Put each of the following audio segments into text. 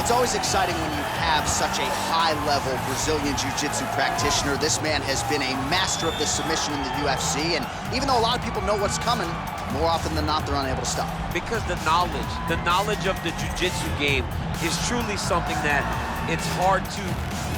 it's always exciting when you have such a high-level Brazilian Jiu-Jitsu practitioner. This man has been a master of the submission in the UFC, and even though a lot of people know what's coming, more often than not, they're unable to stop. Because the knowledge of the Jiu-Jitsu game is truly something that it's hard to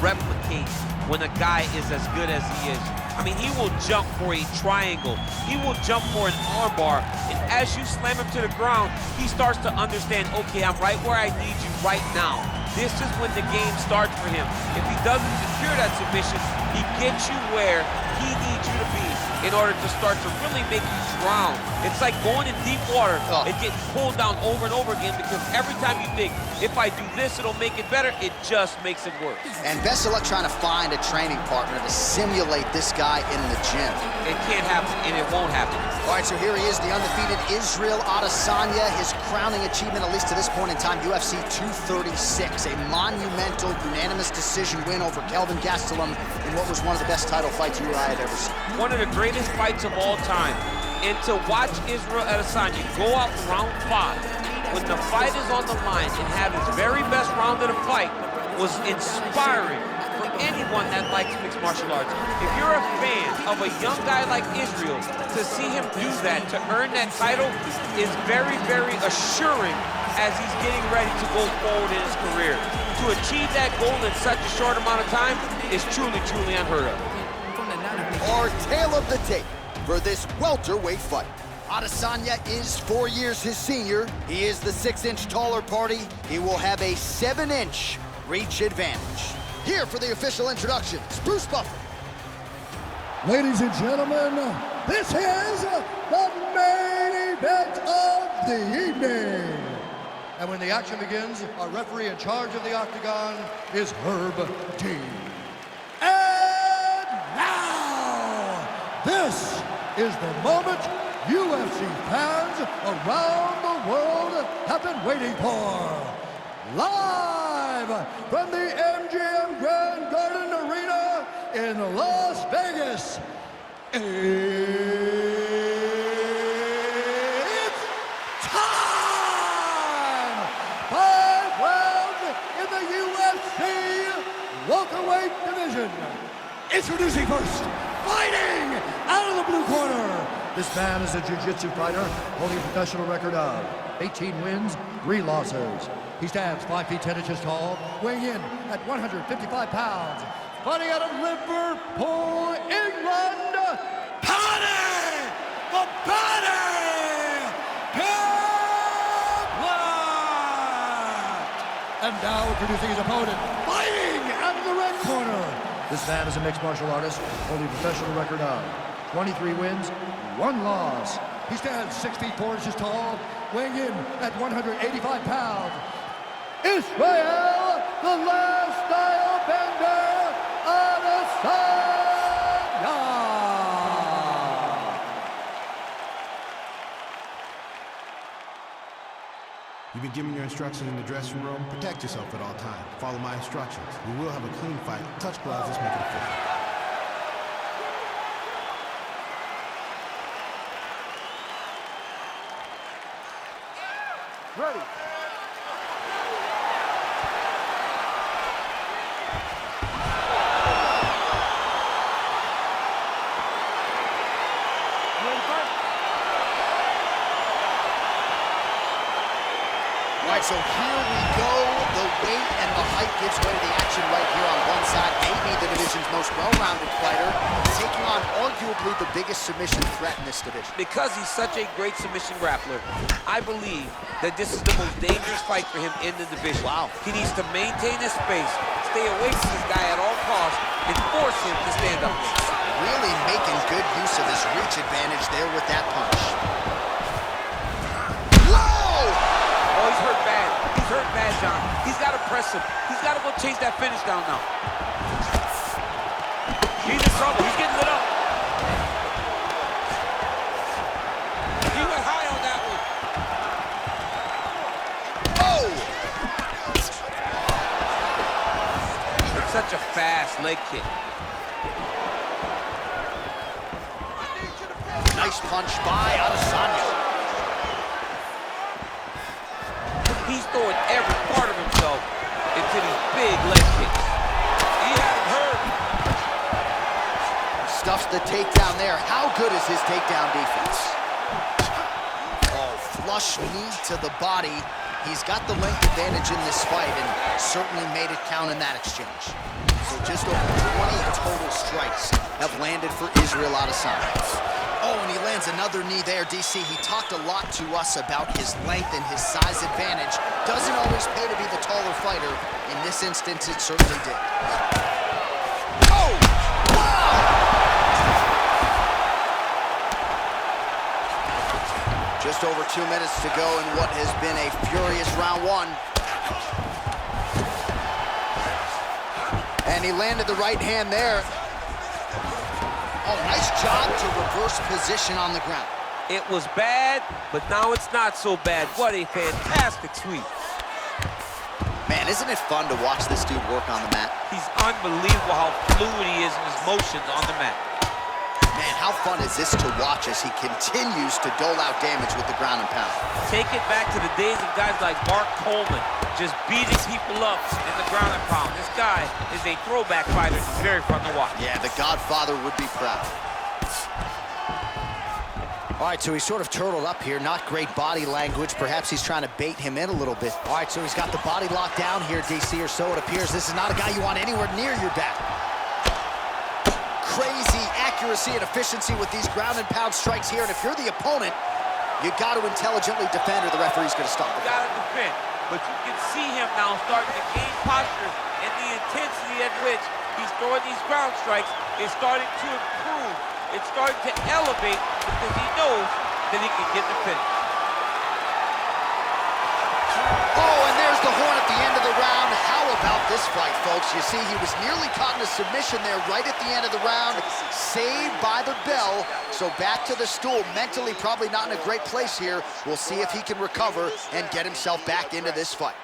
replicate when a guy is as good as he is. I mean, he will jump for a triangle. He will jump for an armbar. And as you slam him to the ground, he starts to understand, okay, I'm right where I need you right now. This is when the game starts for him. If he doesn't secure that submission, he gets you where he needs you to be in order to start to really make you drown. It's like going in deep water and getting pulled down over and over again, because every time you think, if I do this, it'll make it better, it just makes it worse. And best of luck trying to find a training partner to simulate this guy in the gym. It can't happen, and it won't happen. All right, so here he is, the undefeated Israel Adesanya. His crowning achievement, at least to this point in time, UFC 236, a monumental unanimous decision win over Kelvin Gastelum in what was one of the best title fights you or I had ever seen. One of the greatest fights of all time. And to watch Israel Adesanya go out round 5 when the fight is on the line and have his very best round of the fight was inspiring for anyone that likes mixed martial arts. If you're a fan of a young guy like Israel, to see him do that, to earn that title, is very, very assuring as he's getting ready to go forward in his career. To achieve that goal in such a short amount of time is truly, truly unheard of. Our tale of the tape for this welterweight fight. Adesanya is 4 years his senior. He is the 6-inch taller party. He will have a 7-inch reach advantage. Here for the official introductions, Bruce Buffer. Ladies and gentlemen, this is the main event of the evening. And when the action begins, our referee in charge of the octagon is Herb Dean. And now, this is the moment UFC fans around the world have been waiting for. Live from the MGM Grand Garden Arena in Las Vegas, it's time! 5 rounds in the UFC welterweight division. Introducing first, fighting out of the blue corner. This man is a jiu-jitsu fighter holding a professional record of 18 wins, 3 losses. He stands 5 feet 10 inches tall, weighing in at 155 pounds. Fighting out of Liverpool, England, Paddy! The Paddy! Pimblett! And now introducing his opponent, fighting out of the red corner. This man is a mixed martial artist holding a professional record of 23 wins, 1 loss. He stands 6 feet 4 inches tall, weighing in at 185 pounds. Israel, the last style bender, Adesanya! You've been given your instructions in the dressing room. Protect yourself at all times. Follow my instructions. We will have a clean fight. Touch gloves, let's make it official. Ready. All right, so here we go. The weight and the height gives way to the action right here on one side. Maybe the division's most well-rounded fighter, taking on arguably the biggest submission threat in this division. Because he's such a great submission grappler, I believe that this is the most dangerous fight for him in the division. Wow. He needs to maintain his space, stay away from this guy at all costs, and force him to stand up. Really making good use of his reach advantage there with that punch. Oh, he's hurt bad. He's hurt bad, John. He's got to press him. He's got to go chase that finish down now. He's in trouble. He's getting lit up. He went high on that one. Oh! It's such a fast leg kick. Nice punch by Adesanya. He's throwing every part of himself big leg kicks. He had him hurt. Stuffs the takedown there. How good is his takedown defense? Oh, flush knee to the body. He's got the length advantage in this fight and certainly made it count in that exchange. So just over 20 total strikes have landed for Israel Adesanya. Oh, and he lands another knee there, DC. He talked a lot to us about his length and his size advantage. Doesn't always pay to be the taller fighter. In this instance, it certainly did. Oh! Wow! Just over 2 minutes to go in what has been a furious round one. And he landed the right hand there. Oh, nice job to reverse position on the ground. It was bad, but now it's not so bad. What a fantastic sweep. Man, isn't it fun to watch this dude work on the mat? He's unbelievable how fluid he is in his motions on the mat. Man, how fun is this to watch as he continues to dole out damage with the ground and pound? Take it back to the days of guys like Mark Coleman, just beating people up in the ground and pound. This guy is a throwback fighter. It's very fun to watch. Yeah, the Godfather would be proud. All right, so he's sort of turtled up here. Not great body language. Perhaps he's trying to bait him in a little bit. All right, so he's got the body locked down here, DC, or so it appears. This is not a guy you want anywhere near your back. Crazy accuracy and efficiency with these ground and pound strikes here. And if you're the opponent, you got to intelligently defend or the referee's going to stop the fight. Got to defend, but you can see him now starting to gain posture, and the intensity at which he's throwing these ground strikes is starting to improve. It's starting to elevate because he knows that he can get the finish. Oh, and there's the horn at the end of the round. How about this fight, folks? You see, he was nearly caught in a submission there right at the end of the round. Saved by the bell. So back to the stool. Mentally probably not in a great place here. We'll see if he can recover and get himself back into this fight.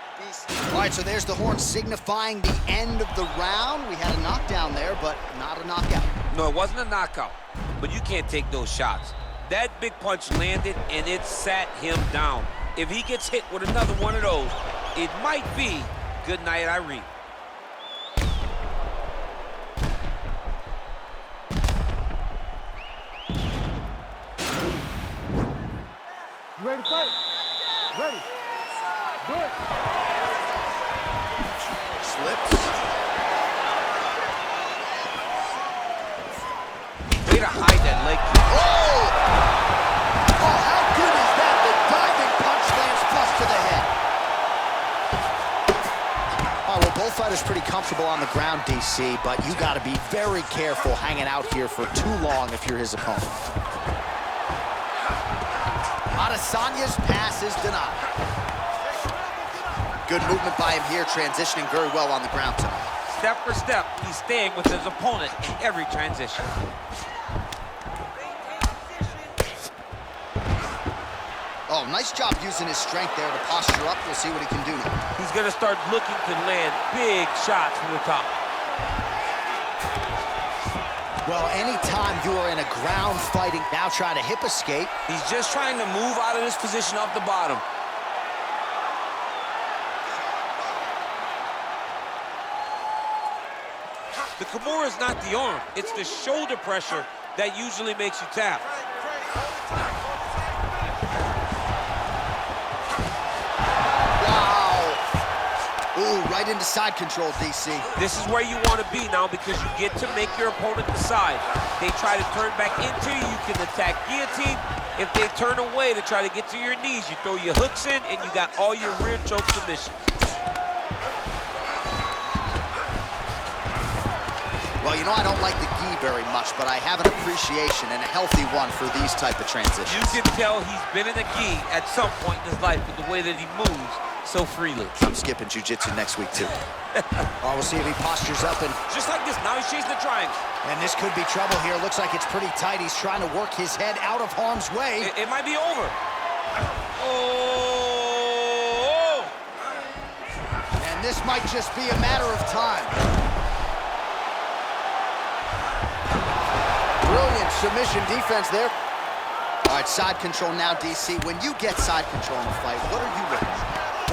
All right, so there's the horn signifying the end of the round. We had a knockdown there, but not a knockout. No, it wasn't a knockout, but you can't take those shots. That big punch landed, and it sat him down. If he gets hit with another one of those, it might be good night, Irene. You ready to fight? Ready. Do it. Slips. Way to hide that leg kick. Oh! Oh, how good is that? The diving punch lands flush to the head. Oh, well, both fighters pretty comfortable on the ground, DC, but you got to be very careful hanging out here for too long if you're his opponent. Adesanya's pass is denied. Good movement by him here, transitioning very well on the ground tonight. Step for step, he's staying with his opponent in every transition. Oh, nice job using his strength there to posture up. We'll see what he can do now. He's going to start looking to land big shots from the top. Well, anytime you are in a ground fighting, now trying to hip escape. He's just trying to move out of this position off the bottom. The Kimura is not the arm. It's the shoulder pressure that usually makes you tap. Ooh, right into side control, DC. This is where you want to be now because you get to make your opponent decide. They try to turn back into you, you can attack guillotine. If they turn away to try to get to your knees, you throw your hooks in and you got all your rear choke submissions. Well, you know, I don't like the gi very much, but I have an appreciation and a healthy one for these type of transitions. You can tell he's been in a gi at some point in his life with the way that he moves so freely. I'm skipping jiu-jitsu next week, too. We'll see if he postures up and... Just like this, now he's chasing the triangle. And this could be trouble here. Looks like it's pretty tight. He's trying to work his head out of harm's way. It might be over. Oh! And this might just be a matter of time. Brilliant submission defense there. All right, side control now, DC. When you get side control in a fight, what are you looking for?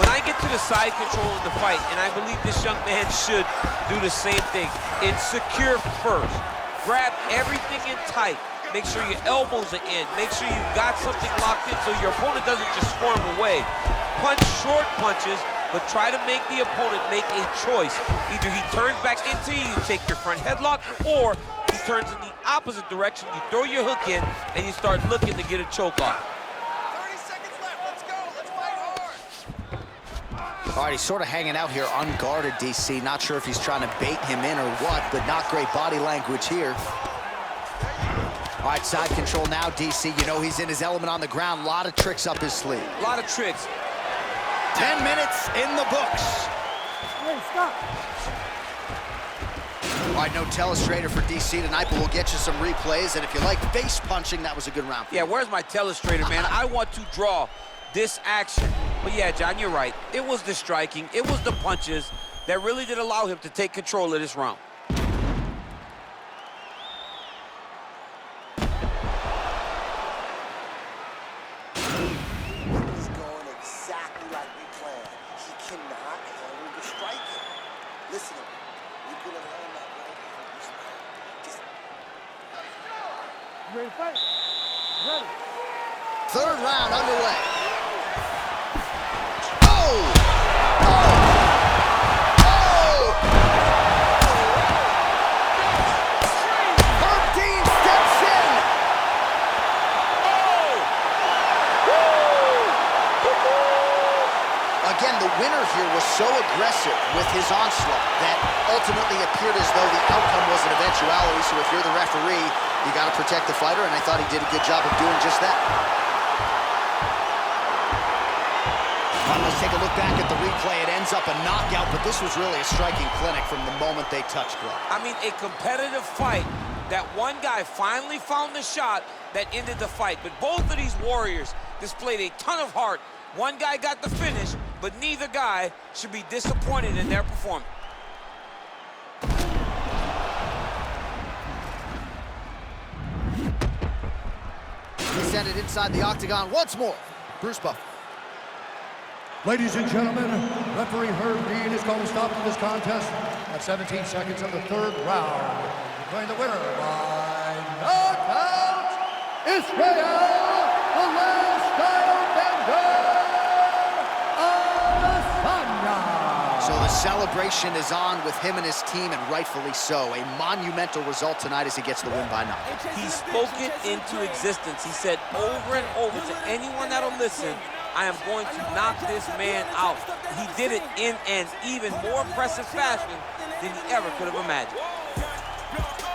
When I get to the side control in the fight, and I believe this young man should do the same thing, it's secure first. Grab everything in tight. Make sure your elbows are in. Make sure you've got something locked in so your opponent doesn't just swarm away. Punch short punches, but try to make the opponent make a choice. Either he turns back into you, you take your front headlock, or he turns in the opposite direction, you throw your hook in, and you start looking to get a choke off. 30 seconds left, let's go, let's fight hard. All right, he's sort of hanging out here unguarded, DC. Not sure if he's trying to bait him in or what, but not great body language here. All right, side control now, DC. You know he's in his element on the ground. A lot of tricks up his sleeve. A lot of tricks. 10 minutes in the books. Hey, stop. All right, no telestrator for DC tonight, but we'll get you some replays. And if you like face punching, that was a good round. Yeah, where's my telestrator, man? I want to draw this action. But yeah, John, you're right. It was the striking, it was the punches that really did allow him to take control of this round. He's going exactly like we planned. He cannot handle the striking. Listen to me. You're gonna learn that right now. Just You ready to fight? Ready. Third round underway. Oh! Again, the winner here was so aggressive with his onslaught that ultimately appeared as though the outcome was an eventuality. So if you're the referee, you got to protect the fighter, and I thought he did a good job of doing just that. All right, let's take a look back at the replay. It ends up a knockout, but this was really a striking clinic from the moment they touched gloves. I mean, a competitive fight that one guy finally found the shot that ended the fight. But both of these warriors displayed a ton of heart. One guy got the finish, but neither guy should be disappointed in their performance. He sent it inside the octagon once more. Bruce Buffer. Ladies and gentlemen, referee Herb Dean is going to stop this contest at 17 seconds of the third round. Declaring the winner by knockout, Israel, the last Bender, Adesanya. So the celebration is on with him and his team, and rightfully so. A monumental result tonight as he gets the win by knockout. He spoke it into existence. He said over and over to anyone that'll listen, I am going to knock this man out. He did it in an even more impressive fashion than he ever could have imagined.